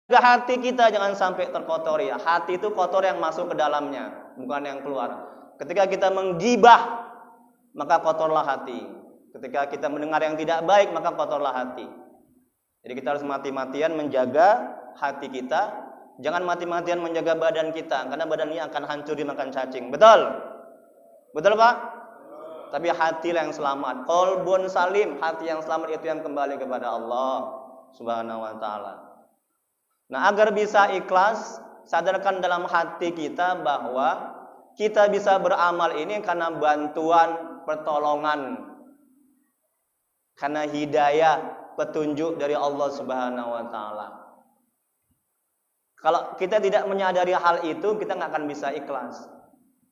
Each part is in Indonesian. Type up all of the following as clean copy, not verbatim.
Juga hati kita jangan sampai terkotori. Hati itu kotor yang masuk ke dalamnya, bukan yang keluar. Ketika kita menggibah, maka kotorlah hati. Ketika kita mendengar yang tidak baik, maka kotorlah hati. Jadi kita harus mati-matian menjaga hati kita. Jangan mati-matian menjaga badan kita, karena badan ini akan hancur dimakan cacing. Betul? Betul Pak? Tapi hatilah yang selamat. Qalbun salim, hati yang selamat itu yang kembali kepada Allah Subhanahu wa taala. Nah, agar bisa ikhlas, sadarkan dalam hati kita bahwa kita bisa beramal ini karena bantuan, pertolongan, karena hidayah, petunjuk dari Allah Subhanahu wa taala. Kalau kita tidak menyadari hal itu, kita nggak akan bisa ikhlas.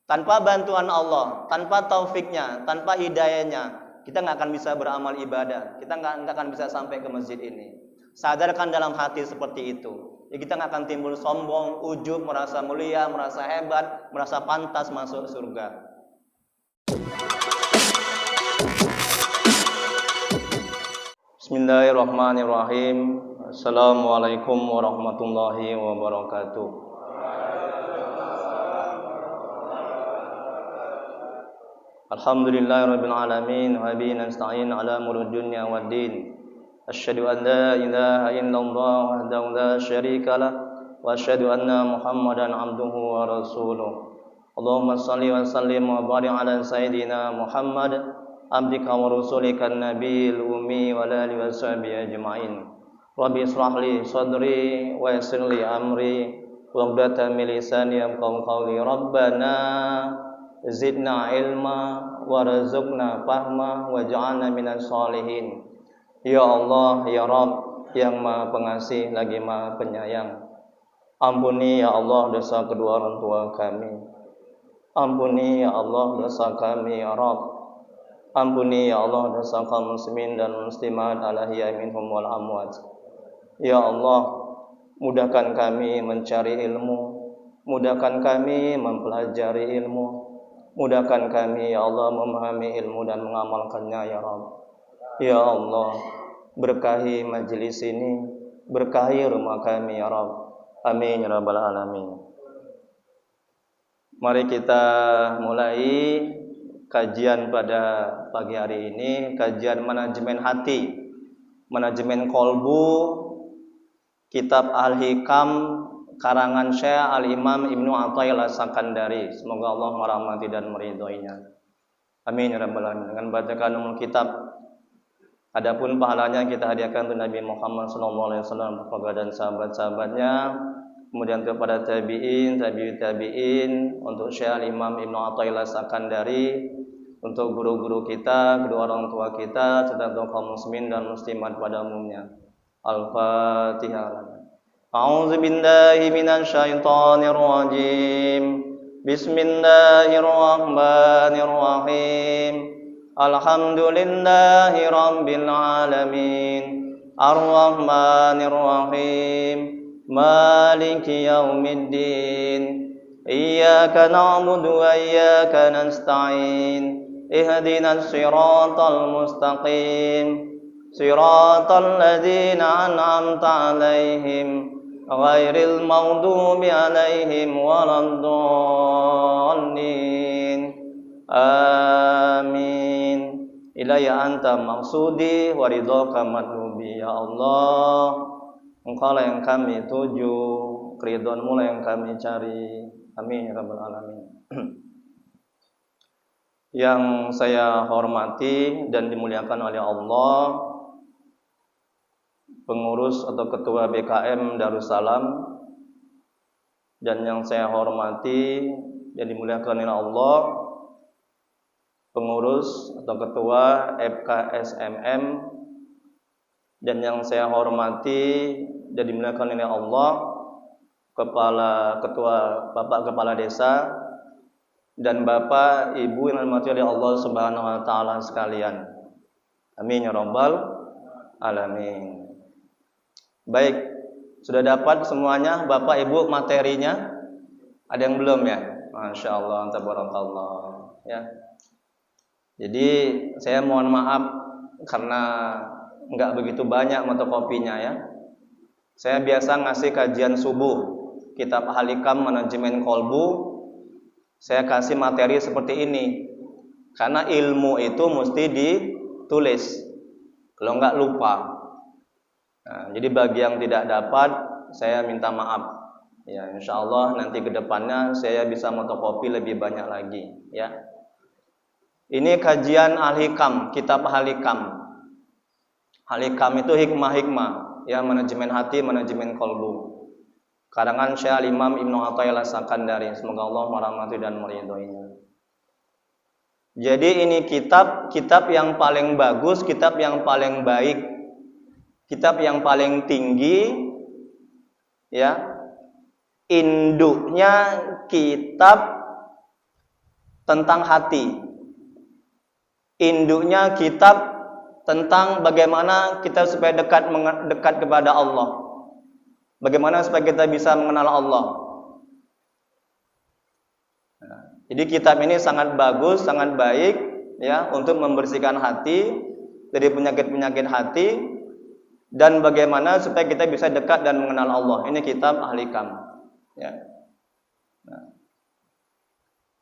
Tanpa bantuan Allah, tanpa taufiknya, tanpa hidayahnya, kita nggak akan bisa beramal ibadah. Kita nggak akan bisa sampai ke masjid ini. Sadarkan dalam hati seperti itu. Ya, kita nggak akan timbul sombong, ujub, merasa mulia, merasa hebat, merasa pantas masuk surga. Bismillahirrahmanirrahim. Assalamualaikum warahmatullahi wabarakatuh. Alhamdulillahirabbil alamin wa bihi nasta'in ala umurid dunya waddin. Asyhadu an la ilaha illallah wahdahu la syarika lah wa asyhadu anna Muhammadan abduhu wa rasuluh. Allahumma shalli wa sallim wa barik ala sayidina Muhammad abdika wa rasulika nabiyil ummi wa alihi washabihi ajmain. Rabbi ishrah li sadri wa yassir li amri waqdatan min lisani yafqahu qawli. Rabbana zidna ilma warzuqna fahma waj'alna minas sholihin. Ya Allah, ya Rabb, yang Maha Pengasih lagi Maha Penyayang, ampuni ya Allah dosa kedua orang tua kami. Ampuni ya Allah dosa kami ya Rabb. Ampuni ya Allah dosa kaum muslimin dan muslimat al-ahya'i minhum wal amwat. Ya Allah, mudahkan kami mencari ilmu, mudahkan kami mempelajari ilmu, mudahkan kami ya Allah memahami ilmu dan mengamalkannya ya Rabb. Ya Allah, berkahi majelis ini, berkahi rumah kami ya Rabb. Amin ya rabbal alamin. Mari kita mulai kajian pada pagi hari ini, kajian manajemen hati, manajemen kolbu, kitab Al-Hikam karangan Syekh Al-Imam Ibnu Athaillah As-Sakandari. Semoga Allah merahmati dan meridhoinya. Amin ya rabbal alamin. Dengan bacakan umul kitab, adapun pahalanya kita hadiahkan untuk Nabi Muhammad SAW, keluarga dan sahabat-sahabatnya, kemudian kepada tabi'in, tabi'ut tabi'in, untuk Syekh Imam Ibnu Athaillah Sakandari, untuk guru-guru kita, kedua orang tua kita, serta untuk kaum muslimin dan muslimat pada umumnya. Al-Fatihah. A'udzu billahi minasy syaithanir rajim. Bismillahirrahmanirrahim. Alhamdulillahi rabbil alamin. Ar-Rahmanir Rahim. Maliki yaumiddin. Iyyaka na'budu wa iyyaka nasta'in. Ihdinas siratal mustaqim. Siratal ladzina an'amta 'alaihim ghairil maghdubi 'alaihim waladdallin. Amin. Ilayya anta maksudi wa ridhaka matlubi. Ya Allah, Engkau lah yang kami tuju, keridhaan-Mu lah yang kami cari. Amin ya rabbal alamin. Yang saya hormati dan dimuliakan oleh Allah, pengurus atau ketua BKM Darussalam, dan yang saya hormati dan dimuliakan oleh Allah, pengurus atau ketua FKSMM, dan yang saya hormati dan dimuliakan oleh Allah, Bapak Kepala Desa, dan Bapak Ibu yang dirahmati oleh Allah Subhanahu wa taala sekalian. Amin ya rabbal alamin. Baik, sudah dapat semuanya Bapak Ibu materinya? Ada yang belum ya? Masya Allah, tabarakallah ya. Jadi saya mohon maaf karena nggak begitu banyak fotokopinya ya. Saya biasa ngasih kajian subuh, kitab Al-Hikam Manajemen Kolbu. Saya kasih materi seperti ini, karena ilmu itu mesti ditulis, kalau enggak lupa. Nah, jadi bagi yang tidak dapat, saya minta maaf. Ya, insya Allah nanti ke depannya saya bisa fotokopi lebih banyak lagi. Ya, ini kajian Al-Hikam, kitab Al-Hikam. Al-Hikam itu hikmah-hikmah, ya, manajemen hati, manajemen kolbu. Karangan Syekh Imam Ibnu Athaillah Sakandari, semoga Allah merahmati dan meridhoinya. Jadi ini kitab yang paling bagus, kitab yang paling baik, kitab yang paling tinggi, ya. Induknya kitab tentang hati. Induknya kitab tentang bagaimana kita supaya dekat kepada Allah. Bagaimana supaya kita bisa mengenal Allah. Jadi kitab ini sangat bagus, sangat baik, ya, untuk membersihkan hati dari penyakit-penyakit hati, dan bagaimana supaya kita bisa dekat dan mengenal Allah. Ini kitab Al-Hikam, ya. Nah.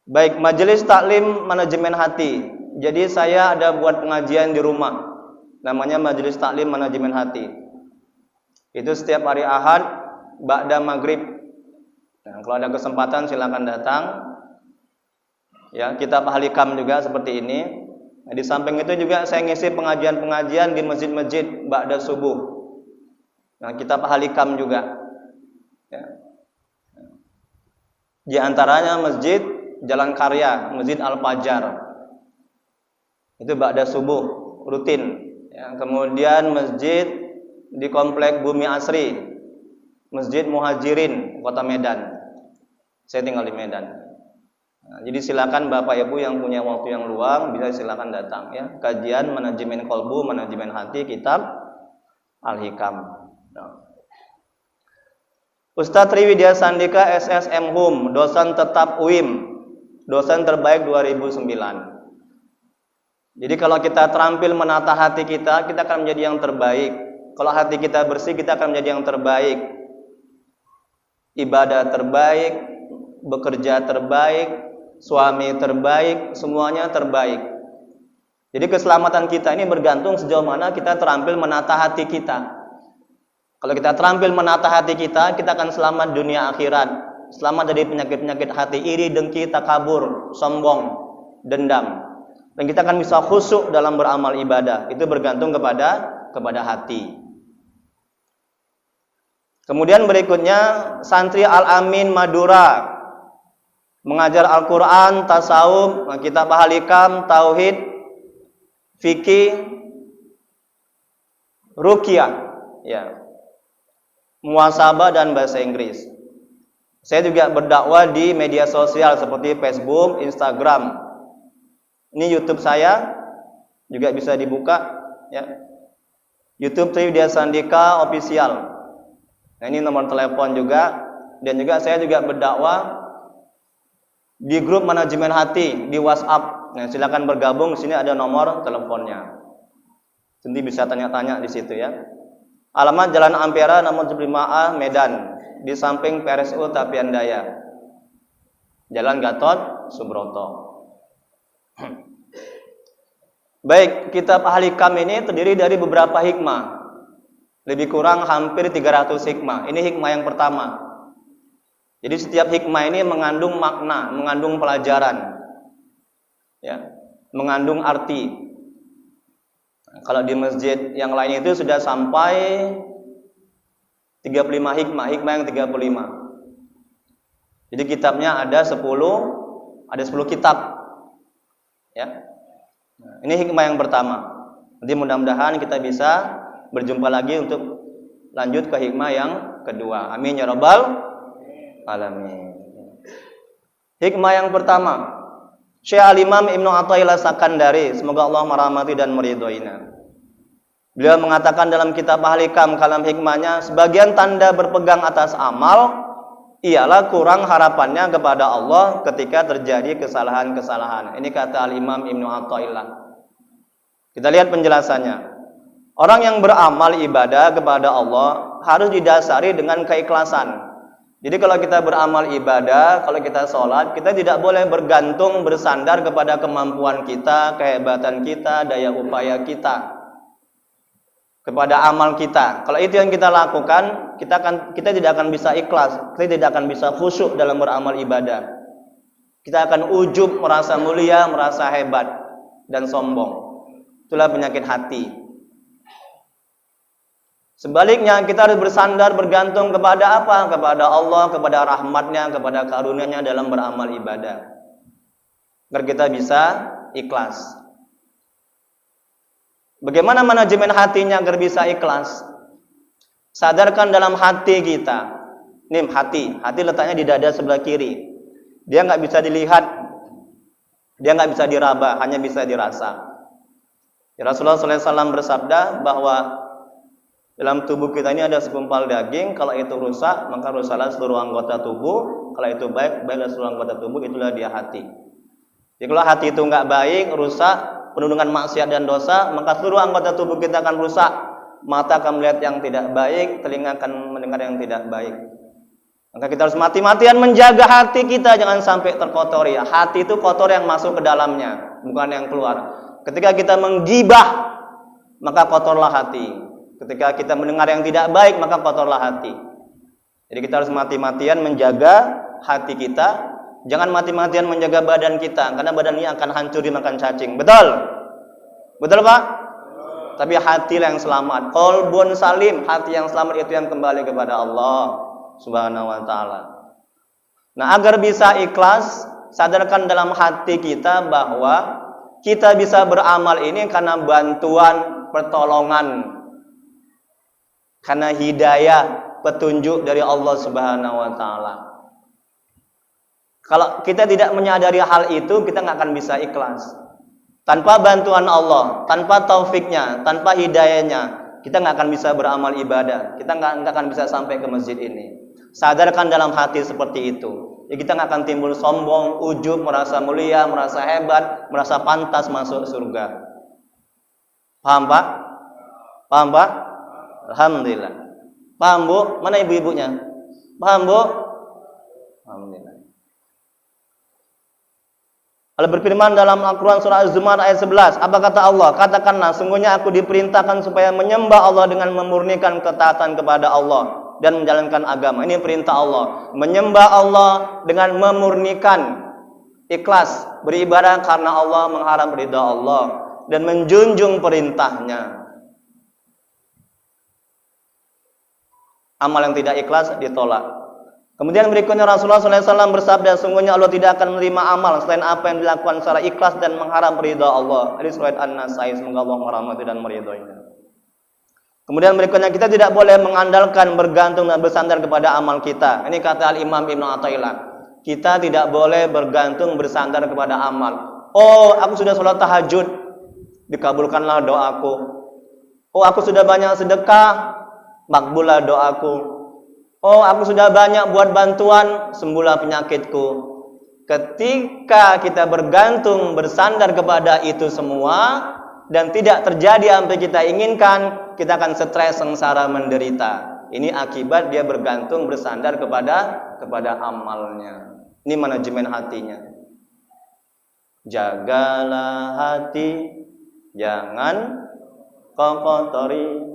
Baik, majelis taklim manajemen hati. Jadi saya ada buat pengajian di rumah, namanya majelis taklim manajemen hati. Itu setiap hari Ahad ba'da maghrib. Nah, kalau ada kesempatan silakan datang. Ya, kitab Al-Hikam juga seperti ini. Nah, di samping itu juga saya ngisi pengajian-pengajian di masjid-masjid ba'da subuh. Nah, kitab Al-Hikam juga. Ya. Di antaranya masjid Jalan Karya, Masjid Al-Fajar. Itu ba'da subuh rutin. Ya, kemudian masjid di Komplek Bumi Asri, Masjid Muhajirin, Kota Medan. Saya tinggal di Medan. Nah, jadi silakan Bapak Ibu yang punya waktu yang luang bisa silakan datang, ya. Kajian manajemen kolbu, manajemen hati, kitab Al-Hikam. Nah. Ustadz Triwidya Sandika SSM Hum, dosen tetap UIM, dosen terbaik 2009. Jadi kalau kita terampil menata hati kita akan menjadi yang terbaik. Kalau hati kita bersih, kita akan menjadi yang terbaik. Ibadah terbaik, bekerja terbaik, suami terbaik, semuanya terbaik. Jadi keselamatan kita ini bergantung sejauh mana kita terampil menata hati kita. Kalau kita terampil menata hati kita akan selamat dunia akhirat. Selamat dari penyakit-penyakit hati, iri, dengki, takabur, sombong, dendam. Dan kita akan bisa khusyuk dalam beramal ibadah. Itu bergantung kepada hati. Kemudian berikutnya santri Al-Amin Madura, mengajar Al-Quran, tasawuf, kitab Al-Hikam, tauhid, fikih, ruqyah, ya, muhasabah dan bahasa Inggris. Saya juga berdakwah di media sosial seperti Facebook, Instagram. Ini YouTube saya juga bisa dibuka, ya. YouTube Triwidya Sandika Official. Nah, ini nomor telepon juga, dan juga saya juga berdakwah di grup manajemen hati di WhatsApp. Nah, silakan bergabung, di sini ada nomor teleponnya. Nanti bisa tanya-tanya di situ, ya. Alamat Jalan Ampera nomor 75A Medan, di samping PRSU Tapian Daya. Jalan Gatot Subroto. Baik, kitab Al-Hikam ini terdiri dari beberapa hikmah. Lebih kurang hampir 300 hikmah. Ini hikmah yang pertama. Jadi setiap hikmah ini mengandung makna, mengandung pelajaran, ya, mengandung arti. Nah, kalau di masjid yang lain itu sudah sampai 35 hikmah, hikmah yang 35. Jadi kitabnya ada 10 kitab, ya. Nah, ini hikmah yang pertama. Nanti mudah-mudahan kita bisa berjumpa lagi untuk lanjut ke hikmah yang kedua. Amin ya rabbal alamin. Hikmah yang pertama, Syekh Al-Imam Ibnu Athaillah Sakandari, semoga Allah merahmati dan meridhoinya. Beliau mengatakan dalam kitab Al-Hikam, kalam hikmahnya, sebagian tanda berpegang atas amal ialah kurang harapannya kepada Allah ketika terjadi kesalahan-kesalahan. Ini kata Al-Imam Ibnu Athaillah. Kita lihat penjelasannya. Orang yang beramal ibadah kepada Allah harus didasari dengan keikhlasan. Jadi kalau kita beramal ibadah, kalau kita sholat, kita tidak boleh bergantung, bersandar kepada kemampuan kita, kehebatan kita, daya upaya kita, kepada amal kita. Kalau itu yang kita lakukan, kita tidak akan bisa ikhlas, kita tidak akan bisa khusyuk dalam beramal ibadah. Kita akan ujub, merasa mulia, merasa hebat, dan sombong. Itulah penyakit hati. Sebaliknya kita harus bersandar, bergantung kepada apa? Kepada Allah, kepada rahmatnya, kepada karunia-Nya dalam beramal ibadah, agar kita bisa ikhlas. Bagaimana manajemen hatinya agar bisa ikhlas? Sadarkan dalam hati kita. Nih hati letaknya di dada sebelah kiri. Dia nggak bisa dilihat, dia nggak bisa diraba, hanya bisa dirasa. Rasulullah SAW bersabda bahwa dalam tubuh kita ini ada segumpal daging. Kalau itu rusak, maka rusaklah seluruh anggota tubuh. Kalau itu baik, baiklah seluruh anggota tubuh. Itulah dia hati. Jadi kalau hati itu nggak baik, rusak, penuh dengan maksiat dan dosa, maka seluruh anggota tubuh kita akan rusak. Mata akan melihat yang tidak baik, telinga akan mendengar yang tidak baik. Maka kita harus mati-matian menjaga hati kita, jangan sampai terkotori. Hati itu kotor yang masuk ke dalamnya, bukan yang keluar. Ketika kita menggibah, maka kotorlah hati. Ketika kita mendengar yang tidak baik, maka kotorlah hati. Jadi kita harus mati-matian menjaga hati kita. Jangan mati-matian menjaga badan kita, karena badan ini akan hancur dimakan cacing. Betul? Betul Pak? Tapi hatilah yang selamat. Qalbun salim, hati yang selamat itu yang kembali kepada Allah Subhanahu wa ta'ala. Nah, agar bisa ikhlas, sadarkan dalam hati kita bahwa kita bisa beramal ini karena bantuan, pertolongan, karena hidayah, petunjuk dari Allah Subhanahu wa ta'ala. Kalau kita tidak menyadari hal itu, kita nggak akan bisa ikhlas. Tanpa bantuan Allah, tanpa taufiknya, tanpa hidayahnya, kita nggak akan bisa beramal ibadah. Kita nggak akan bisa sampai ke masjid ini. Sadarkan dalam hati seperti itu. Ya, kita nggak akan timbul sombong, ujub, merasa mulia, merasa hebat, merasa pantas masuk surga. Paham Pak? Paham Pak? Alhamdulillah. Paham Bu? Mana ibu-ibunya? Paham Bu? Alhamdulillah. Allah berfirman dalam Al-Quran surah Az-Zumar ayat 11. Apa kata Allah? Katakanlah, sungguhnya aku diperintahkan supaya menyembah Allah dengan memurnikan ketaatan kepada Allah dan menjalankan agama. Ini perintah Allah. Menyembah Allah dengan memurnikan, ikhlas, beribadah karena Allah, mengharap ridha Allah, dan menjunjung perintahnya. Amal yang tidak ikhlas ditolak. Kemudian berikutnya Rasulullah SAW bersabda, sungguhnya Allah tidak akan menerima amal selain apa yang dilakukan secara ikhlas dan mengharap ridha Allah. Hadis riwayat An-Nasai, semoga Allah merahmati dan meridhoinya. Kemudian berikutnya kita tidak boleh mengandalkan, bergantung dan bersandar kepada amal kita. Ini kata Al-Imam Ibnu Athaillah. Kita tidak boleh bergantung, bersandar kepada amal. Oh, aku sudah sholat tahajud, dikabulkanlah doaku. Oh, aku sudah banyak sedekah, makbullah doaku. Oh, aku sudah banyak buat bantuan, sembuhlah penyakitku. Ketika kita bergantung, bersandar kepada itu semua dan tidak terjadi apa yang kita inginkan, kita akan stres, sengsara, menderita. Ini akibat dia bergantung, bersandar kepada amalnya. Ini manajemen hatinya. Jagalah hati, jangan kau kotori.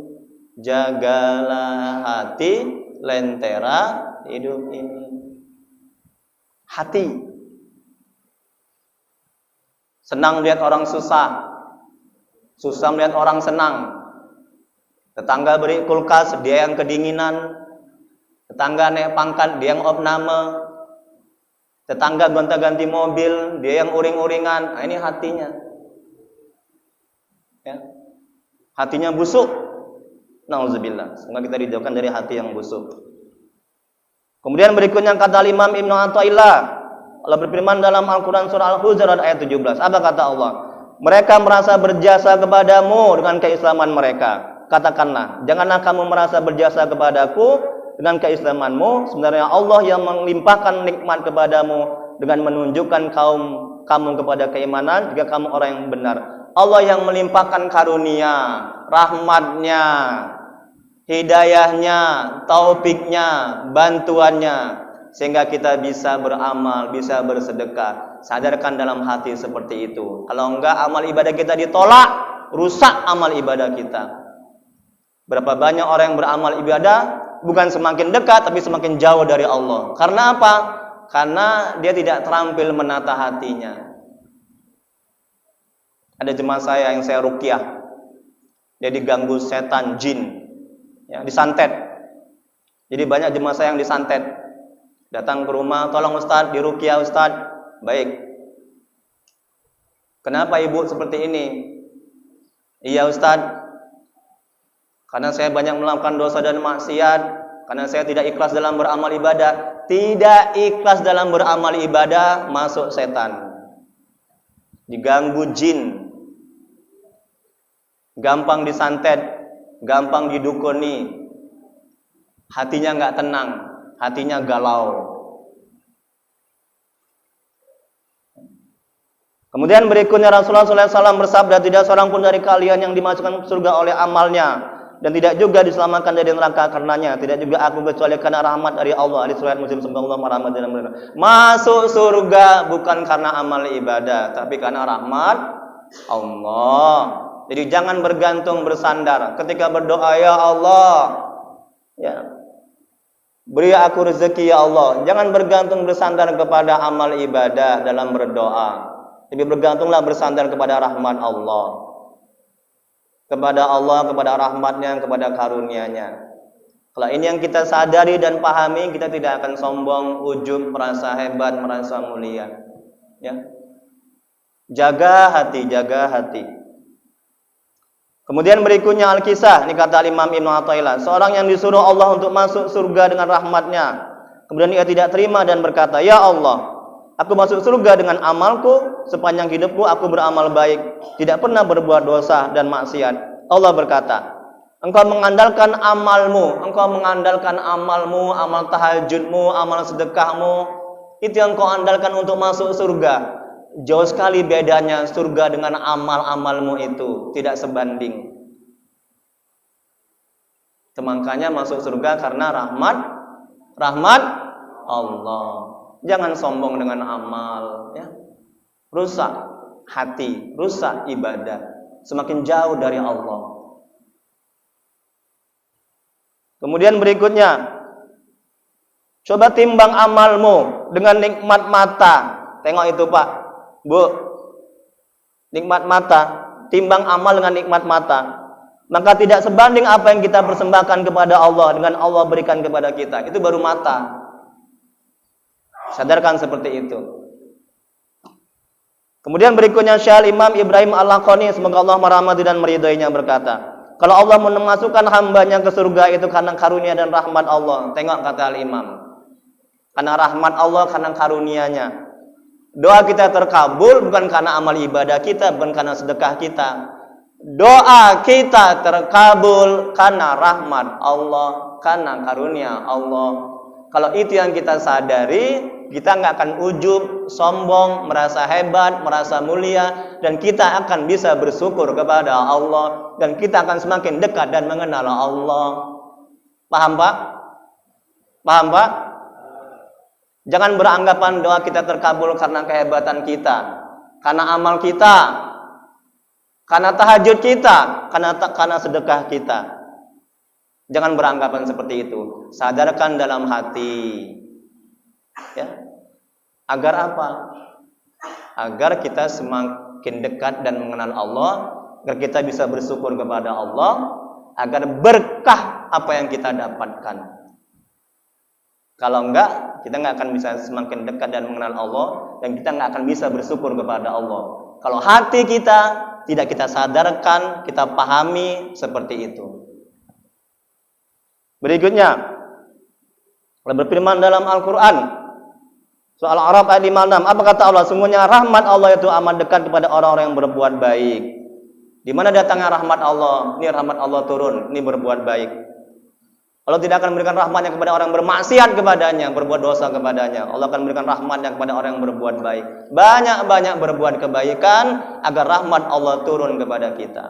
Jagalah hati, lentera hidup ini. Hati. Senang melihat orang susah, susah melihat orang senang. Tetangga beri kulkas, dia yang kedinginan. Tetangga naik pangkat, dia yang opname. Tetangga gonta-ganti mobil, dia yang uring-uringan. Nah, ini hatinya. Ya. Hatinya busuk. Nauzubillah. Semoga kita dijauhkan dari hati yang busuk. Kemudian berikutnya kata Imam Ibnu Athaillah, Allah berfirman dalam Al-Quran surah Al-Hujurat ayat 17. Apa kata Allah? Mereka merasa berjasa kepadamu dengan keislaman mereka. Katakanlah, janganlah kamu merasa berjasa kepadaku dengan keislamanmu. Sebenarnya Allah yang melimpahkan nikmat kepadamu dengan menunjukkan kamu kepada keimanan jika kamu orang yang benar. Allah yang melimpahkan karunia, rahmatnya, hidayahnya, taufiknya, bantuannya, sehingga kita bisa beramal, bisa bersedekah. Sadarkan dalam hati seperti itu. Kalau enggak, amal ibadah kita ditolak, rusak amal ibadah kita. Berapa banyak orang yang beramal ibadah bukan semakin dekat, tapi semakin jauh dari Allah. Karena apa? Karena dia tidak terampil menata hatinya. Ada jemaah saya yang saya ruqyah, dia diganggu setan, jin, ya, disantet. Jadi banyak jemaah saya yang disantet. Datang ke rumah, tolong Ustaz, diruqyah Ustaz. Baik. Kenapa ibu seperti ini? Iya Ustaz, karena saya banyak melakukan dosa dan maksiat, karena saya tidak ikhlas dalam beramal ibadah. Tidak ikhlas dalam beramal ibadah, masuk setan, diganggu jin, gampang disantet, gampang didukuni, hatinya nggak tenang, hatinya galau. Kemudian berikutnya Rasulullah SAW bersabda, tidak seorang pun dari kalian yang dimasukkan ke surga oleh amalnya, dan tidak juga diselamatkan dari neraka karenanya. Tidak juga aku kecuali karena rahmat dari Allah. Hadis riwayat Muslim. Subhanallah rahmat dan rahmat. Masuk surga bukan karena amal ibadah, tapi karena rahmat Allah. Jadi jangan bergantung bersandar ketika berdoa, ya Allah, ya, beri aku rezeki ya Allah. Jangan bergantung bersandar kepada amal ibadah dalam berdoa. Tapi bergantunglah bersandar kepada rahmat Allah. Kepada Allah, kepada rahmatnya, kepada karunia-Nya. Kalau ini yang kita sadari dan pahami, kita tidak akan sombong, ujub, merasa hebat, merasa mulia. Ya. Jaga hati, jaga hati. Kemudian berikutnya Al-Kisah, ini kata Imam Ibnu Athaillah, seorang yang disuruh Allah untuk masuk surga dengan rahmatnya. Kemudian ia tidak terima dan berkata, ya Allah, aku masuk surga dengan amalku, sepanjang hidupku aku beramal baik, tidak pernah berbuat dosa dan maksiat. Allah berkata, engkau mengandalkan amalmu, amal tahajudmu, amal sedekahmu, itu yang engkau andalkan untuk masuk surga. Jauh sekali bedanya surga dengan amal-amalmu itu, tidak sebanding. Makanya masuk surga karena rahmat Allah. Jangan sombong dengan amal, ya. Rusak hati, rusak ibadah, semakin jauh dari Allah. Kemudian berikutnya, coba timbang amalmu dengan nikmat mata. Tengok itu Pak, Bu, nikmat mata. Timbang amal dengan nikmat mata, maka tidak sebanding apa yang kita persembahkan kepada Allah dengan Allah berikan kepada kita. Itu baru mata. Sadarkan seperti itu. Kemudian berikutnya Syekh Imam Ibrahim Al-Laqani, semoga Allah merahmati dan meridainya, berkata, kalau Allah memasukkan hambanya ke surga itu karena karunia dan rahmat Allah. Tengok kata Al-Imam, karena rahmat Allah, karena karunia-Nya. Doa kita terkabul bukan karena amal ibadah kita, bukan karena sedekah kita. Doa kita terkabul karena rahmat Allah, karena karunia Allah. Kalau itu yang kita sadari, kita nggak akan ujub, sombong, merasa hebat, merasa mulia, dan kita akan bisa bersyukur kepada Allah, dan kita akan semakin dekat dan mengenal Allah. Paham Pak? Paham Pak? Jangan beranggapan doa kita terkabul karena kehebatan kita, karena amal kita, karena tahajud kita, karena sedekah kita. Jangan beranggapan seperti itu. Sadarkan dalam hati, ya. Agar apa? Agar kita semakin dekat dan mengenal Allah, agar kita bisa bersyukur kepada Allah, agar berkah apa yang kita dapatkan. Kalau enggak, kita enggak akan bisa semakin dekat dan mengenal Allah, dan kita enggak akan bisa bersyukur kepada Allah. Kalau hati kita tidak kita sadarkan, kita pahami seperti itu. Berikutnya, Allah berfirman dalam Al-Quran, surah Al-A'raf ayat 56, apa kata Allah? Sungguhnya rahmat Allah itu amat dekat kepada orang-orang yang berbuat baik. Di mana datangnya rahmat Allah? Ini rahmat Allah turun, ini berbuat baik. Allah tidak akan memberikan rahmatnya kepada orang yang bermaksiat kepadanya, berbuat dosa kepadanya. Allah akan memberikan rahmatnya kepada orang yang berbuat baik. Banyak-banyak berbuat kebaikan agar rahmat Allah turun kepada kita.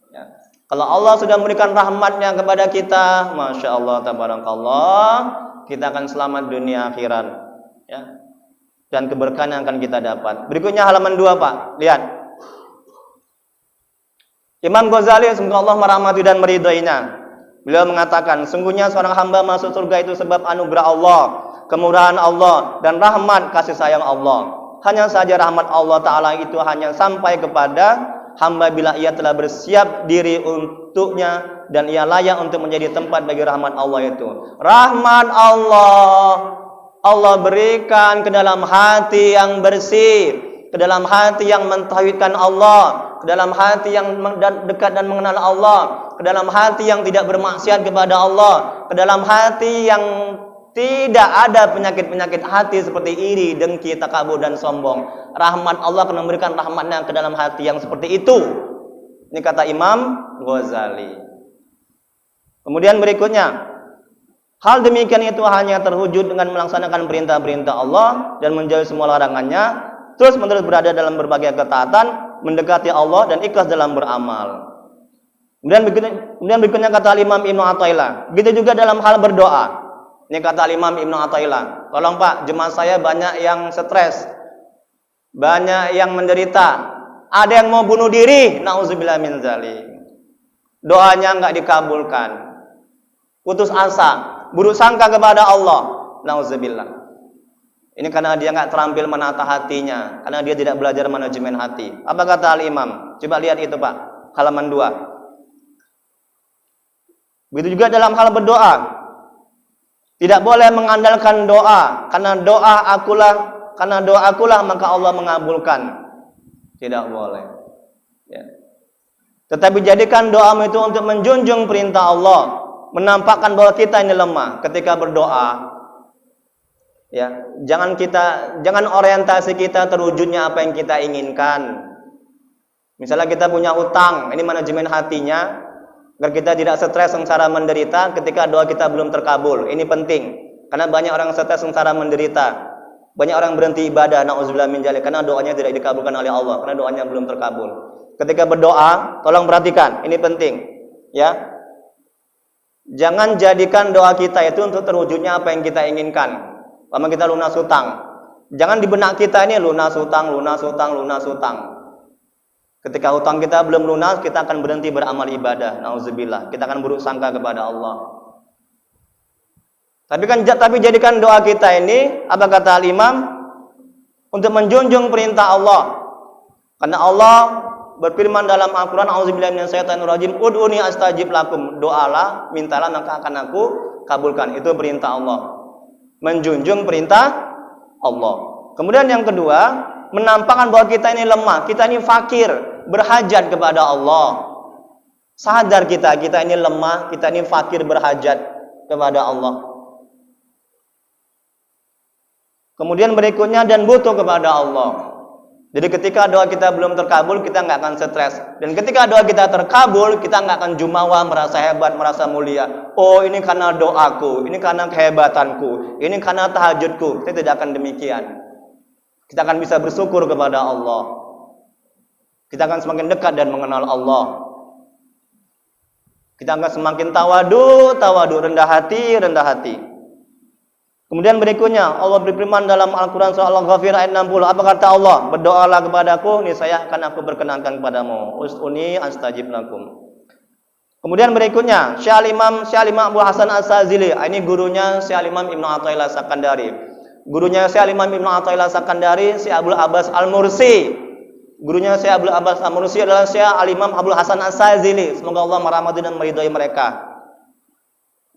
Ya. Kalau Allah sudah memberikan rahmatnya kepada kita, Masya Allah, tabarakallah, kita akan selamat dunia akhirat, ya. Dan keberkahan yang akan kita dapat. Berikutnya halaman 2, Pak. Lihat. Imam Ghazali, semoga Allah merahmati dan meridhoinya. Beliau mengatakan, sungguhnya seorang hamba masuk surga itu sebab anugerah Allah, kemurahan Allah, dan rahmat kasih sayang Allah. Hanya saja rahmat Allah Ta'ala itu hanya sampai kepada hamba bila ia telah bersiap diri untuknya dan ia layak untuk menjadi tempat bagi rahmat Allah itu. Rahmat Allah berikan ke dalam hati yang bersih, ke dalam hati yang mentauhidkan Allah, ke dalam hati yang dekat dan mengenal Allah, ke dalam hati yang tidak bermaksiat kepada Allah, ke dalam hati yang tidak ada penyakit-penyakit hati seperti iri, dengki, takabur, dan sombong. Rahmat Allah akan memberikan rahmatnya ke dalam hati yang seperti itu. Ini kata Imam Ghazali. Kemudian berikutnya, hal demikian itu hanya terwujud dengan melaksanakan perintah-perintah Allah dan menjauhi semua larangannya, terus menerus berada dalam berbagai ketaatan, mendekati Allah dan ikhlas dalam beramal. Kemudian berikutnya kata Imam Ibnu Athaillah, begitu juga dalam hal berdoa. Ini kata Imam Ibnu Athaillah, tolong Pak, jemaah saya banyak yang stres, banyak yang menderita, ada yang mau bunuh diri, nauzubillah min dzalik. Doanya enggak dikabulkan, putus asa, buruk sangka kepada Allah, nauzubillah. Ini karena dia enggak terampil menata hatinya, karena dia tidak belajar manajemen hati. Apa kata Al-Imam? Coba lihat itu Pak, halaman 2. Begitu juga dalam hal berdoa. Tidak boleh mengandalkan doa, karena doa akulah maka Allah mengabulkan. Tidak boleh. Ya. Tetapi jadikan doamu itu untuk menjunjung perintah Allah, menampakkan bahwa kita ini lemah ketika berdoa. Ya, jangan orientasi kita terwujudnya apa yang kita inginkan. Misalnya kita punya hutang, ini manajemen hatinya. Agar kita tidak stres, sengsara, menderita ketika doa kita belum terkabul. Ini penting. Karena banyak orang stres, sengsara, menderita. Banyak orang berhenti ibadah, na'udzubillah min dzalik, karena doanya tidak dikabulkan oleh Allah, karena doanya belum terkabul. Ketika berdoa, tolong perhatikan, ini penting. Ya. Jangan jadikan doa kita itu untuk terwujudnya apa yang kita inginkan. Lama kita lunas hutang. Jangan di benak kita ini lunas hutang. Ketika hutang kita belum lunas, kita akan berhenti beramal ibadah. Nauzubillah. Kita akan buruk sangka kepada Allah. Tapi jadikan doa kita ini, apa kata Al-Imam? Untuk menjunjung perintah Allah. Karena Allah berfirman dalam Al-Quran, A'udzubillahi minasyaitonirrajim, ud'uni astajib lakum. Doalah, mintalah, maka akan aku kabulkan. Itu perintah Allah. Menjunjung perintah Allah. Kemudian yang kedua, menampakkan bahwa kita ini lemah, kita ini fakir, berhajat kepada Allah. Sadar kita ini lemah, kita ini fakir, berhajat kepada Allah. Kemudian berikutnya, dan butuh kepada Allah. Jadi ketika doa kita belum terkabul, kita nggak akan stres. Dan ketika doa kita terkabul, kita nggak akan jumawa, merasa hebat, merasa mulia. Oh, ini karena doaku, ini karena kehebatanku, ini karena tahajudku. Kita tidak akan demikian. Kita akan bisa bersyukur kepada Allah. Kita akan semakin dekat dan mengenal Allah. Kita akan semakin tawadu, rendah hati. Kemudian berikutnya, Allah berfirman dalam Al-Quran surah Al-Ghafir ayat 60. Apa kata Allah? Berdoalah kepadaku, niscaya akan aku berkenankan kepadamu. Us'uni astajib lakum. Kemudian berikutnya, Syekh Imam Abu Hasan As-Sazili. Ini gurunya Syekh Imam Ibnu Athaillah Sakandari. Gurunya Syekh Imam Ibnu Athaillah Sakandari, Syekh Abdul Abbas Al-Mursi. Gurunya Syekh Abdul Abbas Al-Mursi adalah Syekh Al-Imam Abu Hasan As-Sazili. Semoga Allah merahmati dan meridhai mereka.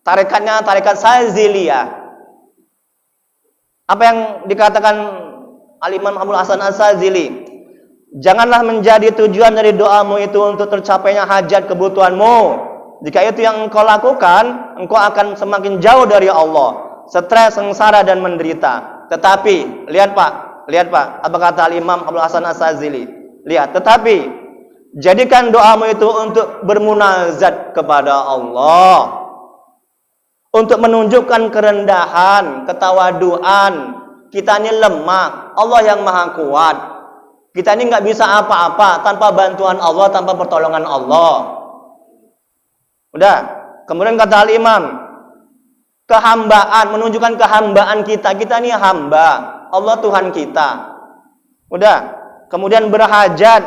Tarekatnya tarekat Saziliyah. Apa yang dikatakan Al-Imam Abu Hasan As-Sazili? Janganlah menjadi tujuan dari doamu itu untuk tercapainya hajat kebutuhanmu. Jika itu yang engkau lakukan, engkau akan semakin jauh dari Allah. Stres, sengsara, dan menderita. Tetapi, lihat Pak, apa kata Al-Imam Abu Hasan As-Sazili? Lihat, tetapi jadikan doamu itu untuk bermunajat kepada Allah, untuk menunjukkan kerendahan, ketawaduan. Kita ini lemah, Allah yang maha kuat. Kita ini nggak bisa apa-apa tanpa bantuan Allah, tanpa pertolongan Allah. Udah. Kemudian kata al-imam, kehambaan, menunjukkan kehambaan kita. Kita ini hamba, Allah Tuhan kita. Udah. Kemudian berhajat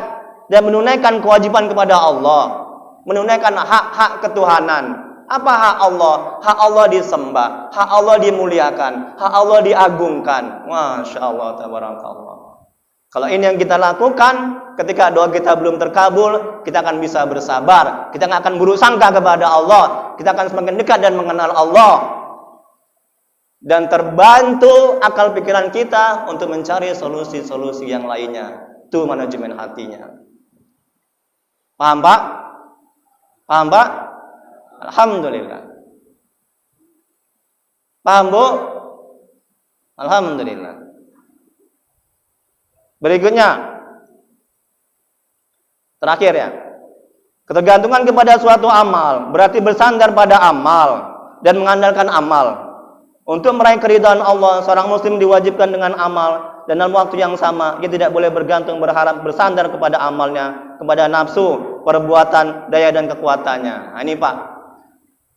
dan menunaikan kewajiban kepada Allah. Menunaikan hak-hak ketuhanan. Apa hak Allah? Hak Allah disembah, hak Allah dimuliakan, hak Allah diagungkan. Masya Allah, tabarakallah. Kalau ini yang kita lakukan, ketika doa kita belum terkabul, kita akan bisa bersabar. Kita nggak akan buruk sangka kepada Allah. Kita akan semakin dekat dan mengenal Allah. Dan terbantu akal pikiran kita untuk mencari solusi-solusi yang lainnya. Itu manajemen hatinya. Paham Pak? Paham Pak? Alhamdulillah. Paham Bu? Alhamdulillah. Berikutnya, terakhir ya, ketergantungan kepada suatu amal berarti bersandar pada amal dan mengandalkan amal. Untuk meraih keridhaan Allah, seorang muslim diwajibkan dengan amal dan dalam waktu yang sama, dia tidak boleh bergantung berharap bersandar kepada amalnya, kepada nafsu, perbuatan, daya dan kekuatannya. Nah, ini Pak,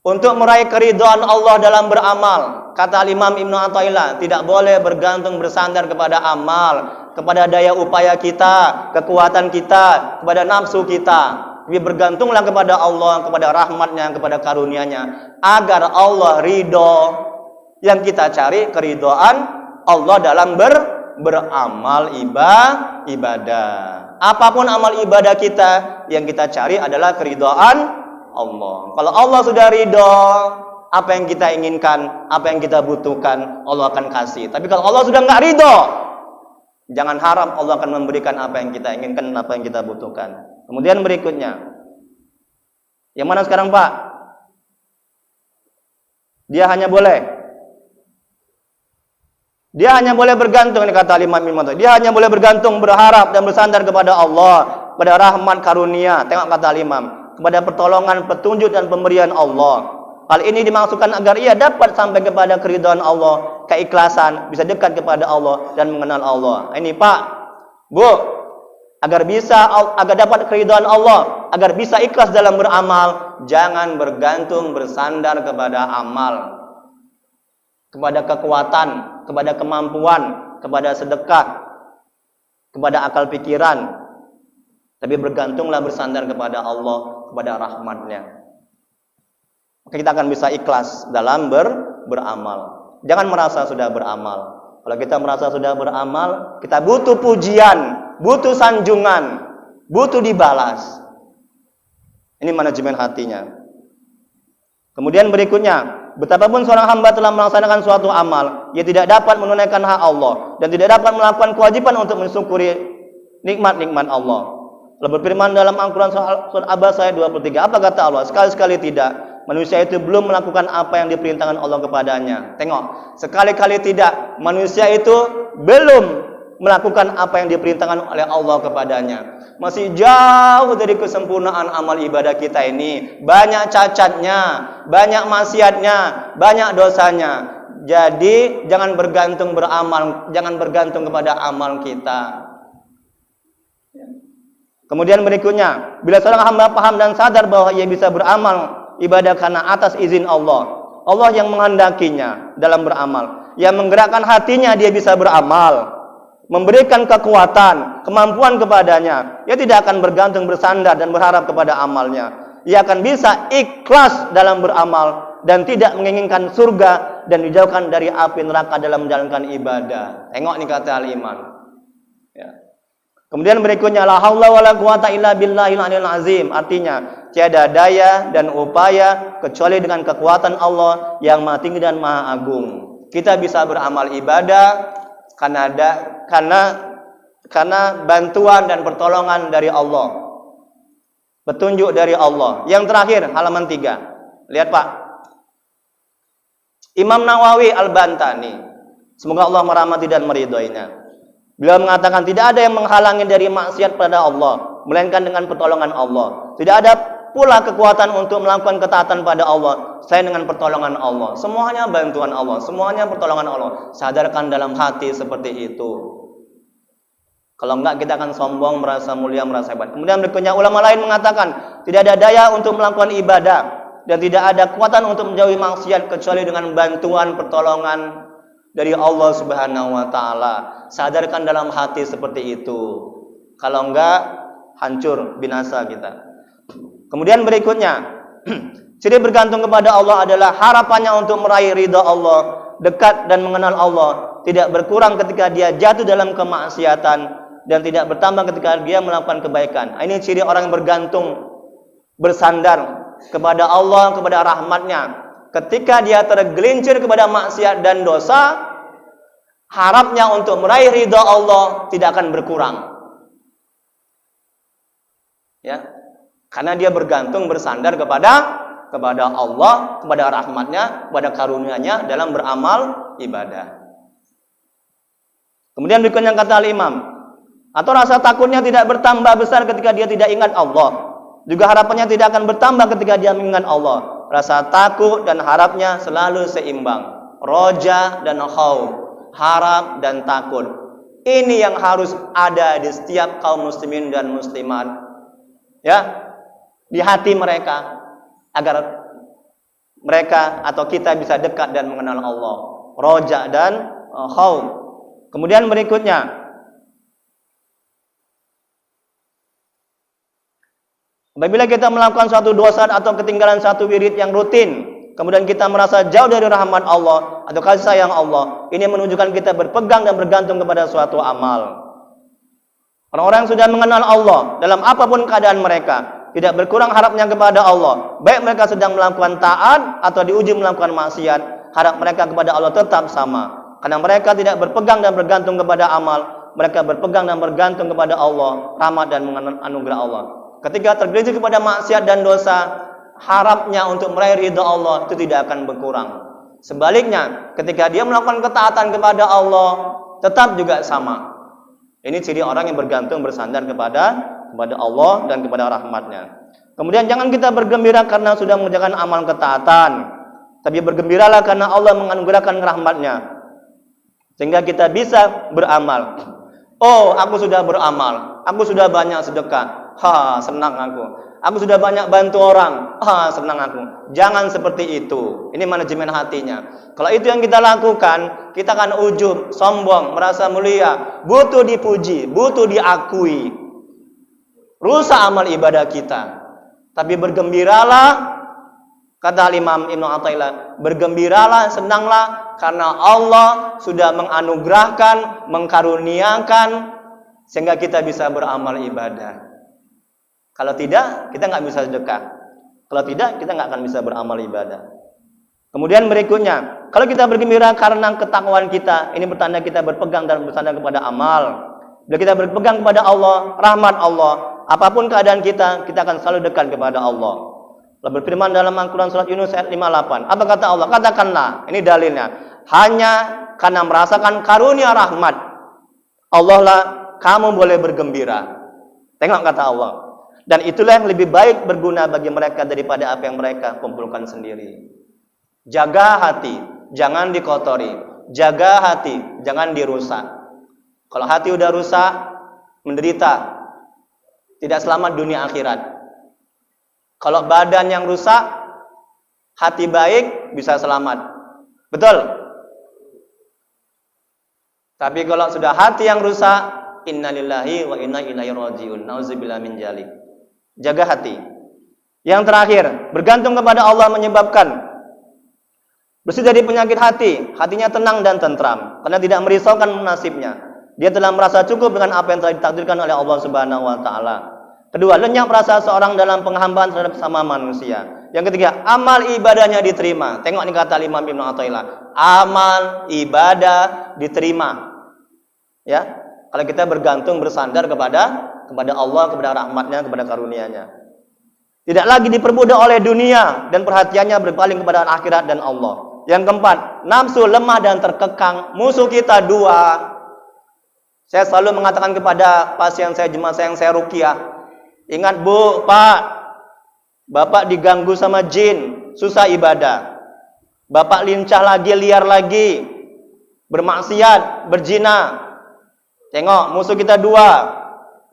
untuk meraih keridhaan Allah dalam beramal, kata Imam Ibnu Athaillah, tidak boleh bergantung bersandar kepada amal, kepada daya upaya kita, kekuatan kita, kepada nafsu kita. Tapi bergantunglah kepada Allah, kepada rahmatnya, kepada karunia-Nya, agar Allah ridho. Yang kita cari keridhaan Allah dalam beramal ibadah. Apapun amal ibadah kita, yang kita cari adalah keridhaan Allah. Kalau Allah sudah ridho, apa yang kita inginkan, apa yang kita butuhkan, Allah akan kasih. Tapi kalau Allah sudah nggak ridho, jangan harap Allah akan memberikan apa yang kita inginkan, apa yang kita butuhkan. Kemudian berikutnya, yang mana sekarang Pak? Dia hanya boleh bergantung, ini kata Imam Ibnu Athaillah. Dia hanya boleh bergantung, berharap dan bersandar kepada Allah, pada rahmat karunia. Tengok kata Imam, kepada pertolongan, petunjuk dan pemberian Allah. Hal ini dimaksudkan agar ia dapat sampai kepada keridhaan Allah, keikhlasan, bisa dekat kepada Allah dan mengenal Allah. Ini Pak, Bu, agar dapat keridhaan Allah, agar bisa ikhlas dalam beramal, jangan bergantung bersandar kepada amal, kepada kekuatan, kepada kemampuan, kepada sedekah, kepada akal pikiran. Tapi bergantunglah bersandar kepada Allah, kepada rahmatnya. Maka kita akan bisa ikhlas dalam beramal. Jangan merasa sudah beramal. Kalau kita merasa sudah beramal, kita butuh pujian, butuh sanjungan, butuh dibalas. Ini manajemen hatinya. Kemudian berikutnya, betapapun seorang hamba telah melaksanakan suatu amal, ia tidak dapat menunaikan hak Allah dan tidak dapat melakukan kewajiban untuk mensyukuri nikmat-nikmat Allah. Allah berfirman dalam Al-Quran surah Abasa ayat 23. Apa kata Allah? Sekali-sekali tidak. Manusia itu belum melakukan apa yang diperintahkan Allah kepadanya. Tengok, sekali-kali tidak. Manusia itu belum melakukan apa yang diperintahkan oleh Allah kepadanya. Masih jauh dari kesempurnaan amal ibadah kita ini. Banyak cacatnya, banyak maksiatnya, banyak dosanya. Jadi jangan bergantung beramal, jangan bergantung kepada amal kita. Kemudian berikutnya, bila seorang hamba paham dan sadar bahwa ia bisa beramal ibadah karena atas izin Allah, Allah yang menghendakinya dalam beramal, yang menggerakkan hatinya dia bisa beramal, memberikan kekuatan, kemampuan kepadanya, ia tidak akan bergantung bersandar dan berharap kepada amalnya. Ia akan bisa ikhlas dalam beramal dan tidak menginginkan surga dan dijauhkan dari api neraka dalam menjalankan ibadah. Tengok nih kata al-iman. Ya. Kemudian berikutnya, la haula wala quwata illa billahil aliyil azim. Artinya, tiada daya dan upaya kecuali dengan kekuatan Allah yang Maha Tinggi dan Maha Agung. Kita bisa beramal ibadah karena bantuan dan pertolongan dari Allah. Petunjuk dari Allah. Yang terakhir, halaman 3. Lihat Pak. Imam Nawawi Al-Bantani, semoga Allah merahmati dan meridhoinya. Beliau mengatakan tidak ada yang menghalangi dari maksiat pada Allah, melainkan dengan pertolongan Allah. Tidak ada pula kekuatan untuk melakukan ketaatan pada Allah selain dengan pertolongan Allah. Semuanya bantuan Allah, semuanya pertolongan Allah. Sadarkan dalam hati seperti itu. Kalau enggak kita akan sombong, merasa mulia, merasa hebat. Kemudian berikutnya ulama lain mengatakan tidak ada daya untuk melakukan ibadah dan tidak ada kekuatan untuk menjauhi maksiat kecuali dengan bantuan pertolongan dari Allah Subhanahu wa taala. Sadarkan dalam hati seperti itu. Kalau enggak, hancur, binasa kita. Kemudian berikutnya, ciri bergantung kepada Allah adalah harapannya untuk meraih ridha Allah, dekat dan mengenal Allah, tidak berkurang ketika dia jatuh dalam kemaksiatan dan tidak bertambah ketika dia melakukan kebaikan. Ini ciri orang yang bergantung, bersandar kepada Allah, kepada rahmatnya. Ketika dia tergelincir kepada maksiat dan dosa, harapnya untuk meraih ridha Allah tidak akan berkurang. Ya, karena dia bergantung, bersandar kepada Allah, kepada rahmatnya, kepada karunia-Nya dalam beramal ibadah. Kemudian berikutnya kata Al-Imam, atau rasa takutnya tidak bertambah besar ketika dia tidak ingat Allah. Juga harapannya tidak akan bertambah ketika dia mengingat Allah. Rasa takut dan harapnya selalu seimbang. Roja dan khauf, harap dan takut. Ini yang harus ada di setiap kaum muslimin dan muslimat. Ya, di hati mereka, agar mereka atau kita bisa dekat dan mengenal Allah. Roja dan khauf. Kemudian berikutnya, apabila kita melakukan suatu dosa atau ketinggalan satu wirid yang rutin, kemudian kita merasa jauh dari rahmat Allah atau kasih sayang Allah, ini menunjukkan kita berpegang dan bergantung kepada suatu amal. Orang-orang yang sudah mengenal Allah dalam apapun keadaan mereka, tidak berkurang harapnya kepada Allah. Baik mereka sedang melakukan taat atau diuji melakukan maksiat, harap mereka kepada Allah tetap sama. Karena mereka tidak berpegang dan bergantung kepada amal, mereka berpegang dan bergantung kepada Allah, rahmat dan anugerah Allah. Ketika tergelincir kepada maksiat dan dosa, harapnya untuk meraih ridha Allah itu tidak akan berkurang. Sebaliknya, ketika dia melakukan ketaatan kepada Allah, tetap juga sama. Ini ciri orang yang bergantung, bersandar kepada Allah dan kepada rahmatnya. Kemudian jangan kita bergembira karena sudah mengerjakan amal ketaatan, tapi bergembiralah karena Allah menganugerahkan rahmatnya, sehingga kita bisa beramal. Oh, aku sudah beramal, aku sudah banyak sedekah. Senang aku. Aku sudah banyak bantu orang. Senang aku. Jangan seperti itu. Ini manajemen hatinya. Kalau itu yang kita lakukan, kita akan ujub, sombong, merasa mulia, butuh dipuji, butuh diakui. Rusak amal ibadah kita. Tapi bergembiralah, kata Imam Ibnu Athaillah, bergembiralah, senanglah karena Allah sudah menganugerahkan, mengkaruniakan sehingga kita bisa beramal ibadah. Kalau tidak, kita nggak bisa sedekah. Kalau tidak, kita nggak akan bisa beramal ibadah. Kemudian berikutnya, kalau kita bergembira karena ketakwaan kita, ini bertanda kita berpegang dan bersandar kepada amal. Bila kita berpegang kepada Allah, rahmat Allah, apapun keadaan kita akan selalu dekat kepada Allah. Allah berfirman dalam Al-Quran surat Yunus ayat 58. Apa kata Allah? Katakanlah, ini dalilnya. Hanya karena merasakan karunia rahmat Allah lah kamu boleh bergembira. Tengok kata Allah. Dan itulah yang lebih baik berguna bagi mereka daripada apa yang mereka kumpulkan sendiri. Jaga hati, jangan dikotori. Jaga hati, jangan dirusak. Kalau hati udah rusak, menderita. Tidak selamat dunia akhirat. Kalau badan yang rusak, hati baik bisa selamat. Betul? Tapi kalau sudah hati yang rusak, innalillahi wa inna ilaihi rajiun. Nauzubillah min dzalik. Jaga hati. Yang terakhir, bergantung kepada Allah menyebabkan bersih dari penyakit hati. Hatinya tenang dan tentram karena tidak merisaukan nasibnya. Dia telah merasa cukup dengan apa yang telah ditakdirkan oleh Allah Subhanahu wa taala. Kedua, lenyap rasa seorang dalam penghambaan terhadap sama manusia. Yang ketiga, amal ibadahnya diterima. Tengok ini kata Imam Ibnu Athaillah. Amal ibadah diterima. Ya, kalau kita bergantung, bersandar kepada Allah, kepada rahmatnya, kepada karunia-Nya. Tidak lagi diperbudak oleh dunia dan perhatiannya berpaling kepada akhirat dan Allah. Yang keempat, nafsu lemah dan terkekang. Musuh kita dua. Saya selalu mengatakan kepada pasien saya, jemaah saya yang saya ruqyah, ingat Bu, Pak, Bapak diganggu sama jin, susah ibadah. Bapak lincah lagi, liar lagi, bermaksiat, berzina. Tengok, musuh kita dua,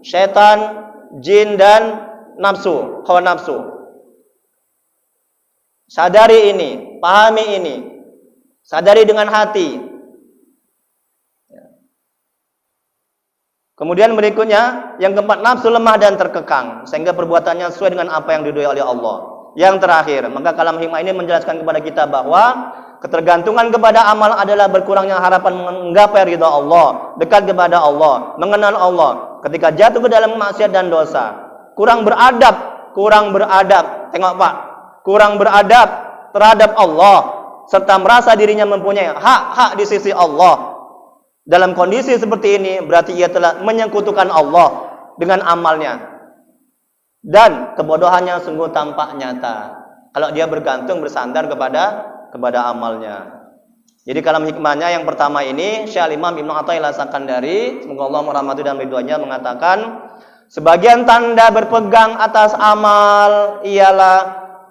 syaitan, jin dan nafsu, hawa nafsu. Sadari ini, pahami ini. Sadari dengan hati. Kemudian berikutnya, yang keempat, nafsu lemah dan terkekang, sehingga perbuatannya sesuai dengan apa yang diridhoi oleh Allah. Yang terakhir, maka kalam hikmah ini menjelaskan kepada kita bahwa ketergantungan kepada amal adalah berkurangnya harapan menggapai ridha Allah, dekat kepada Allah, mengenal Allah. Ketika jatuh ke dalam maksiat dan dosa, kurang beradab, tengok Pak, kurang beradab terhadap Allah, serta merasa dirinya mempunyai hak-hak di sisi Allah. Dalam kondisi seperti ini berarti ia telah menyekutukan Allah dengan amalnya. Dan kebodohannya sungguh tampak nyata kalau dia bergantung bersandar kepada amalnya. Jadi kalam hikmahnya yang pertama ini Syekh Imam Ibnu Athaillah Sakandari, semoga Allah merahmati dan ridhonya, mengatakan sebagian tanda berpegang atas amal ialah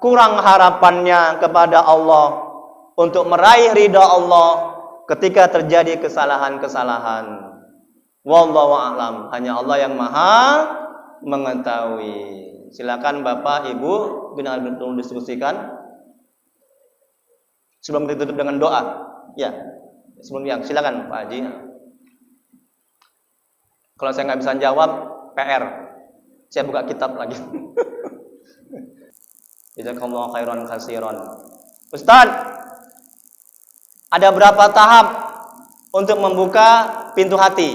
kurang harapannya kepada Allah untuk meraih ridha Allah ketika terjadi kesalahan-kesalahan. Wallahu a'lam. Hanya Allah yang Maha mengetahui. Silakan Bapak, Ibu, bila betul diskusikan. Sebelum ditutup dengan doa. Ya. Sebelum yang silakan Pak Haji. Kalau saya nggak bisa jawab, PR. Saya buka kitab lagi. Jazakallahu khairan katsiran. Ustaz, ada berapa tahap untuk membuka pintu hati?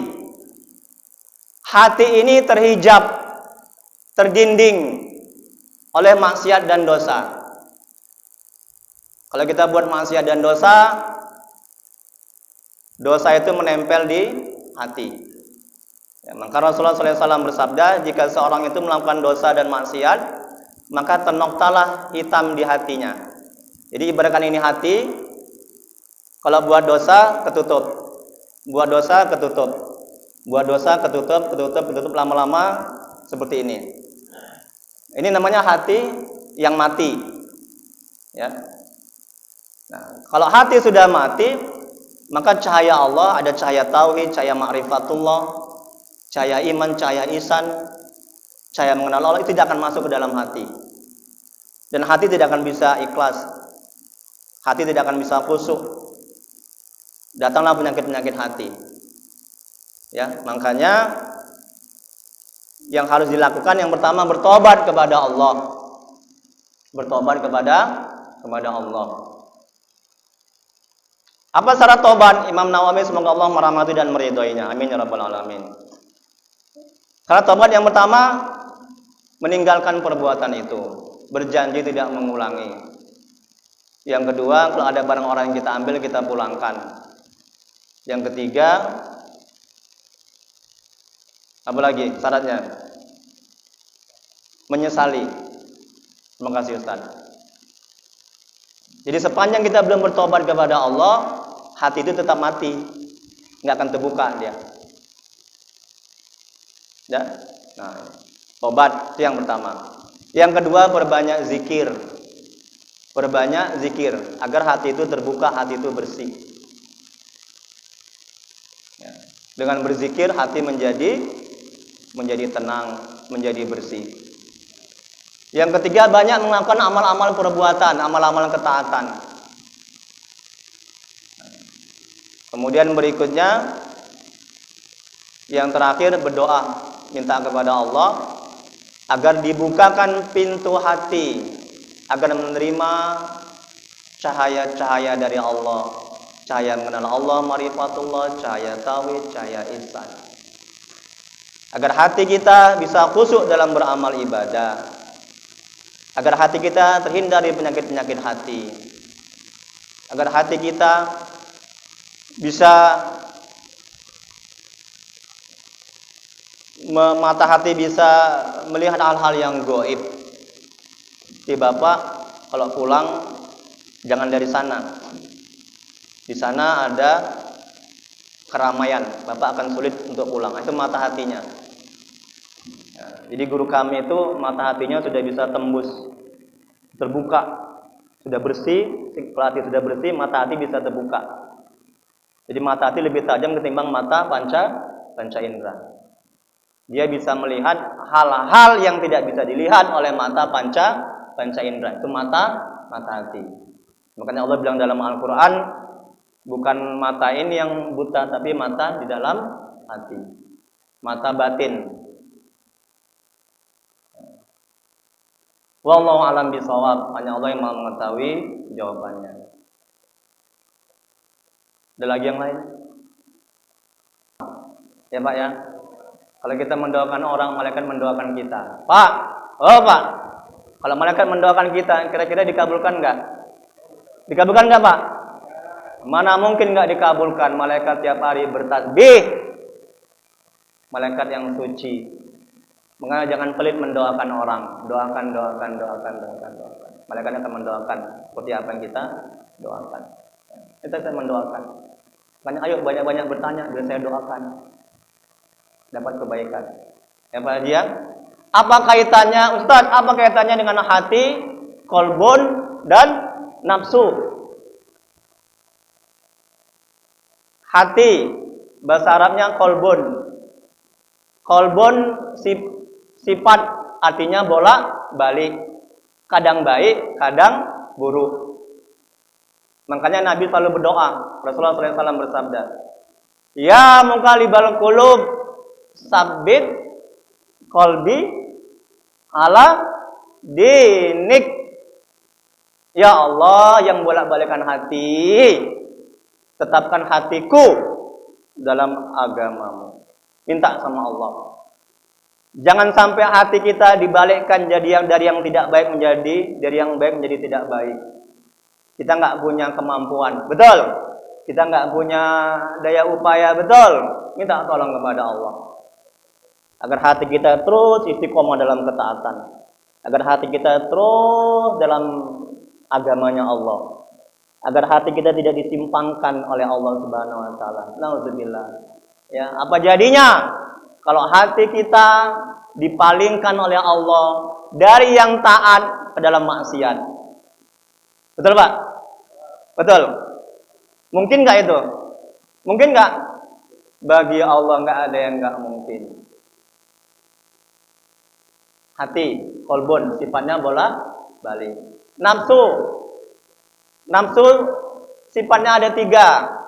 Hati ini terhijab, terdinding oleh maksiat dan dosa. Kalau kita buat maksiat dan dosa, dosa itu menempel di hati. Ya, maka Rasulullah SAW bersabda, jika seorang itu melakukan dosa dan maksiat, maka tenoktalah hitam di hatinya. Jadi ibaratkan ini hati. Kalau buat dosa ketutup, buat dosa ketutup, buat dosa ketutup, lama-lama seperti ini. Ini namanya hati yang mati. Ya. Nah, kalau hati sudah mati, maka cahaya Allah, ada cahaya tauhid, cahaya ma'rifatullah, cahaya iman, cahaya ihsan, cahaya mengenal Allah itu tidak akan masuk ke dalam hati. Dan hati tidak akan bisa ikhlas. Hati tidak akan bisa khusyuk. Datanglah penyakit-penyakit hati. Ya, makanya yang harus dilakukan yang pertama bertobat kepada Allah. Bertobat kepada Allah. Apa syarat tobat? Imam Nawawi semoga Allah merahmati dan meridhoinya. Amin ya rabbal alamin. Syarat tobat yang pertama meninggalkan perbuatan itu, berjanji tidak mengulangi. Yang kedua, kalau ada barang orang yang kita ambil kita pulangkan. Yang ketiga, apa lagi syaratnya? Menyesali. Terima kasih Ustaz. Jadi sepanjang kita belum bertobat kepada Allah, hati itu tetap mati, nggak akan terbuka dia. Ya? Nah, tobat itu yang pertama. Yang kedua, perbanyak zikir. Perbanyak zikir agar hati itu terbuka, hati itu bersih. Ya. Dengan berzikir hati menjadi tenang, menjadi bersih. Yang ketiga, banyak melakukan amal-amal perbuatan, amal-amal ketaatan. Kemudian berikutnya, yang terakhir berdoa, minta kepada Allah agar dibukakan pintu hati, agar menerima cahaya-cahaya dari Allah. Cahaya mengenal Allah, ma'rifatullah, cahaya tauhid, cahaya ihsan. Agar hati kita bisa khusyuk dalam beramal ibadah. Agar hati kita terhindar dari penyakit-penyakit hati. Agar hati kita bisa mata hati bisa melihat hal-hal yang gaib. Di Bapak kalau pulang jangan dari sana. Di sana ada keramaian, Bapak akan sulit untuk pulang. Itu mata hatinya. Ya, jadi guru kami itu mata hatinya sudah bisa tembus, terbuka, sudah bersih. Pelatih sudah bersih, mata hati bisa terbuka. Jadi mata hati lebih tajam ketimbang mata panca indera. Dia bisa melihat hal-hal yang tidak bisa dilihat oleh mata panca indera. Itu mata Mata hati. Makanya Allah bilang dalam Al-Quran, bukan mata ini yang buta, tapi mata di dalam hati. Mata batin. Wallahu a'lam bishawab. Hanya Allah yang Maha mengetahui jawabannya. Ada lagi yang lain? Ya Pak ya. Kalau kita mendoakan orang, malaikat mendoakan kita. Pak, oh Pak. Kalau malaikat mendoakan kita, kira-kira dikabulkan enggak? Dikabulkan enggak Pak? Mana mungkin enggak dikabulkan? Malaikat tiap hari bertasbih. Malaikat yang suci. Makanya jangan pelit mendoakan orang. Doakan. Malaikat akan mendoakan seperti apa yang kita doakan. Kita akan mendoakan. Makanya ayo banyak-banyak bertanya, biar saya doakan. Dapat kebaikan. Ya Pak Haji ya? Apa kaitannya Ustaz? Apa kaitannya dengan hati, kolbun, dan nafsu? Hati, bahasa Arabnya kolbun. Kolbun sifat artinya bolak balik, kadang baik, kadang buruk. Makanya Nabi selalu berdoa. Rasulullah SAW bersabda, Ya muqallibal qulub, sabbit qalbi ala dinik. Ya Allah yang bolak-balikan hati, tetapkan hatiku dalam agamamu. Minta sama Allah. Jangan sampai hati kita dibalikkan jadi dari yang tidak baik menjadi dari yang baik menjadi tidak baik. Kita nggak punya kemampuan, betul. Kita nggak punya daya upaya, betul. Minta tolong kepada Allah. Agar hati kita terus istiqomah dalam ketaatan. Agar hati kita terus dalam agamanya Allah. Agar hati kita tidak disimpangkan oleh Allah Subhanahu wa taala. Nauzubillah. Ya, apa jadinya kalau hati kita dipalingkan oleh Allah dari yang taat ke dalam maksiat? Betul Pak? Betul. Mungkin nggak itu? Mungkin nggak? Bagi Allah nggak ada yang nggak mungkin. Hati, kolbun, sifatnya bolak balik. Nafsu sifatnya ada 3.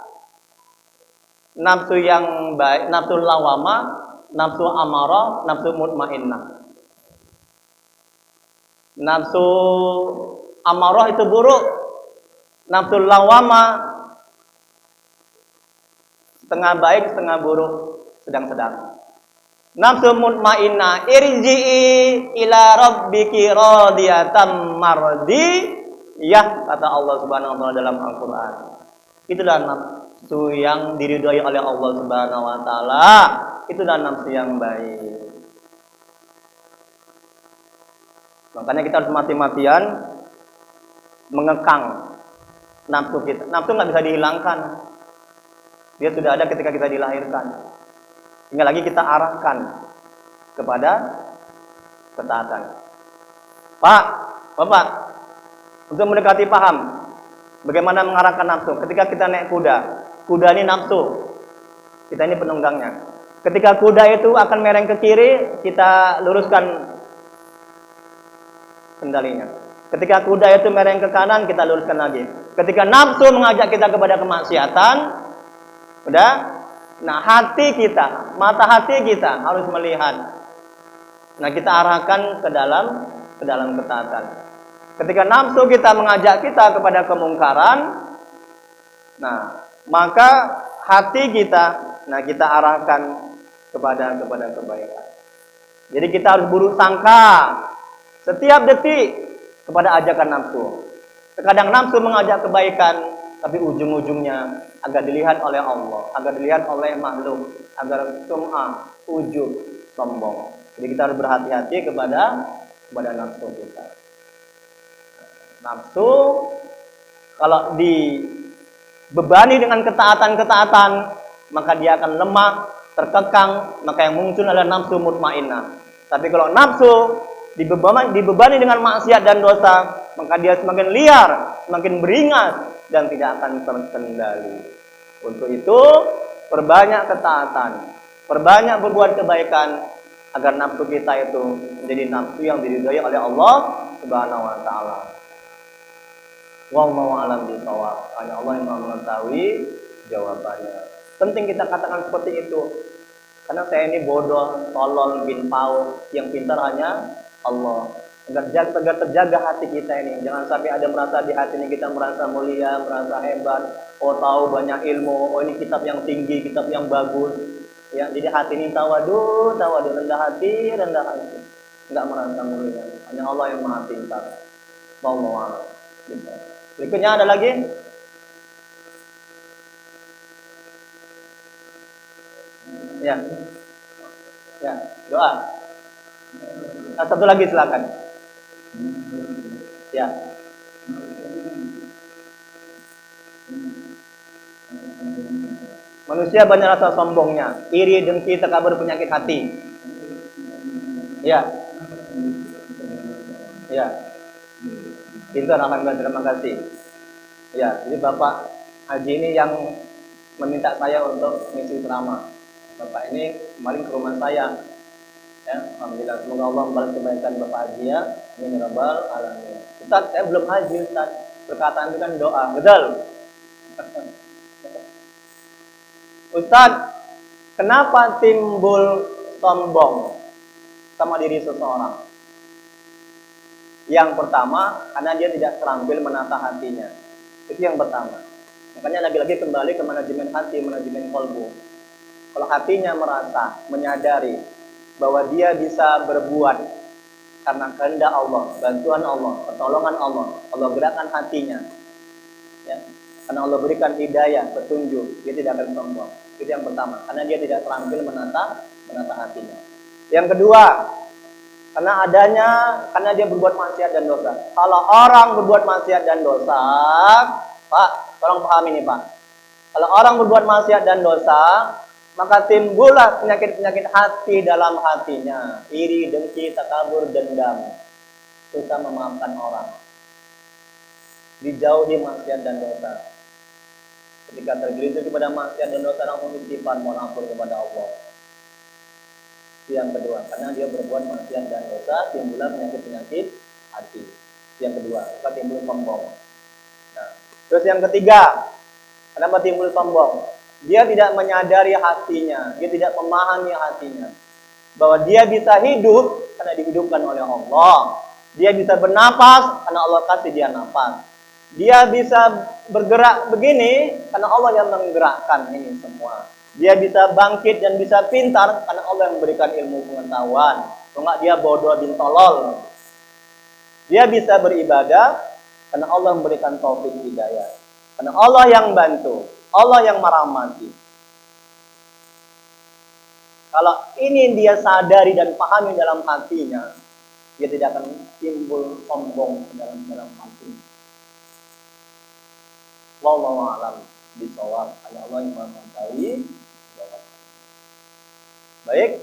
Nafsu yang baik, nafsu lawama, nafsu amarah, nafsu mutmainnah. Nafsu amarah itu buruk. Nafsu lawama setengah baik, setengah buruk, sedang-sedang. Nafsu mutmainnah, irji'i ila rabbiki radiyatan mardiyah, kata Allah Subhanahu wa taala dalam Al-Qur'an. Itulah nafsu yang diridhai oleh Allah Subhanahu wa taala. Itulah nafsu yang baik. Makanya kita harus mati-matian mengekang nafsu kita. Nafsu nggak bisa dihilangkan. Dia sudah ada ketika kita dilahirkan. Tinggal lagi kita arahkan kepada ketaatan. Pak, Bapak, untuk mendekati paham bagaimana mengarahkan nafsu. Ketika kita naik kuda ini nafsu. Kita ini penunggangnya. Ketika kuda itu akan mereng ke kiri, kita luruskan kendalinya. Ketika kuda itu mereng ke kanan, kita luruskan lagi. Ketika nafsu mengajak kita kepada kemaksiatan, udah. Nah, hati kita, mata hati kita harus melihat. Nah, kita arahkan ke dalam ketaatan. Ketika nafsu kita mengajak kita kepada kemungkaran, nah, maka hati kita, nah kita arahkan kepada kebaikan. Jadi kita harus buruk sangka setiap detik kepada ajakan nafsu. Terkadang nafsu mengajak kebaikan, tapi ujung-ujungnya agar dilihat oleh Allah, agar dilihat oleh makhluk, agar sum'ah, ujub, sombong. Jadi kita harus berhati-hati kepada nafsu kita. Nafsu kalau dibebani dengan ketaatan-ketaatan, maka dia akan lemah, terkekang, maka yang muncul adalah nafsu mutmainnah. Tapi kalau nafsu dibebani dengan maksiat dan dosa, maka dia semakin liar, semakin beringas, dan tidak akan terkendali. Untuk itu, perbanyak ketaatan, perbanyak berbuat kebaikan, agar nafsu kita itu menjadi nafsu yang diridhai oleh Allah Subhanahu wa taala. Wallahu a'lam bishawab. Hanya Allah yang Maha mengetahui jawabannya. Penting kita katakan seperti itu. Karena saya ini bodoh, tolol, bin pau, yang pintar hanya Allah. Agar terjaga hati kita ini. Jangan sampai ada merasa di hati ini kita merasa mulia, merasa hebat. Oh tahu banyak ilmu. Oh ini kitab yang tinggi, kitab yang bagus. Ya, jadi hati ini tawadu, rendah hati, rendah hati. Enggak merasa mulia. Hanya Allah yang Maha pintar. Wallahu a'lam. Berikutnya ada lagi? Ya. Ya, doa. Nah, satu lagi silakan. Ya. Manusia banyak rasa sombongnya, iri, dengki, takabur, penyakit hati. Ya. Ya. Pintar alhamdulillah, terima kasih. Ya, jadi Bapak Haji ini yang meminta saya untuk misi ceramah. Bapak ini kemarin ke rumah saya. Ya, alhamdulillah semoga Allah membalas kebaikan Bapak Haji ya. Amin ya rabbal alamin. Ustaz, saya belum haji Ustaz. Perkataan itu kan doa, betul? Ustaz, kenapa timbul sombong sama diri seseorang? Yang pertama, karena dia tidak terampil menata hatinya. Itu yang pertama. Makanya lagi-lagi kembali ke manajemen hati, manajemen kolbu. Kalau hatinya merasa, menyadari bahwa dia bisa berbuat karena kehendak Allah, bantuan Allah, pertolongan Allah, Allah gerakkan hatinya. Ya. Karena Allah berikan hidayah, petunjuk, dia tidak akan sombong. Itu yang pertama. Karena dia tidak terampil menata hatinya. Yang kedua, karena dia berbuat maksiat dan dosa. Kalau orang berbuat maksiat dan dosa, Pak, tolong pahami ini Pak. Kalau orang berbuat maksiat dan dosa, maka timbullah penyakit-penyakit hati dalam hatinya. Iri, dengki, takabur, dendam. Susah memaafkan orang. Dijauhi maksiat dan dosa. Ketika tergelincir kepada maksiat dan dosa, langsung istighfar, mohon ampun kepada Allah. Yang kedua, karena dia berbuat maksiat dan dosa, timbullah penyakit-penyakit hati. Yang kedua, maka timbul sombong. Nah, terus yang ketiga, kenapa timbul sombong? Dia tidak menyadari hatinya, dia tidak memahami hatinya, bahwa dia bisa hidup karena dihidupkan oleh Allah. Dia bisa bernapas karena Allah kasih dia napas. Dia bisa bergerak begini karena Allah yang menggerakkan ini semua. Dia bisa bangkit dan bisa pintar karena Allah yang memberikan ilmu pengetahuan. Kalau enggak dia bodoh bin tolol. Dia bisa beribadah karena Allah memberikan taufik hidayah. Karena Allah yang bantu, Allah yang merahmati. Kalau ini dia sadari dan pahami dalam hatinya, dia tidak akan timbul sombong dalam hati. Wallahu a'lam bishawab. Hanya Allah yang mengetahui. Baik,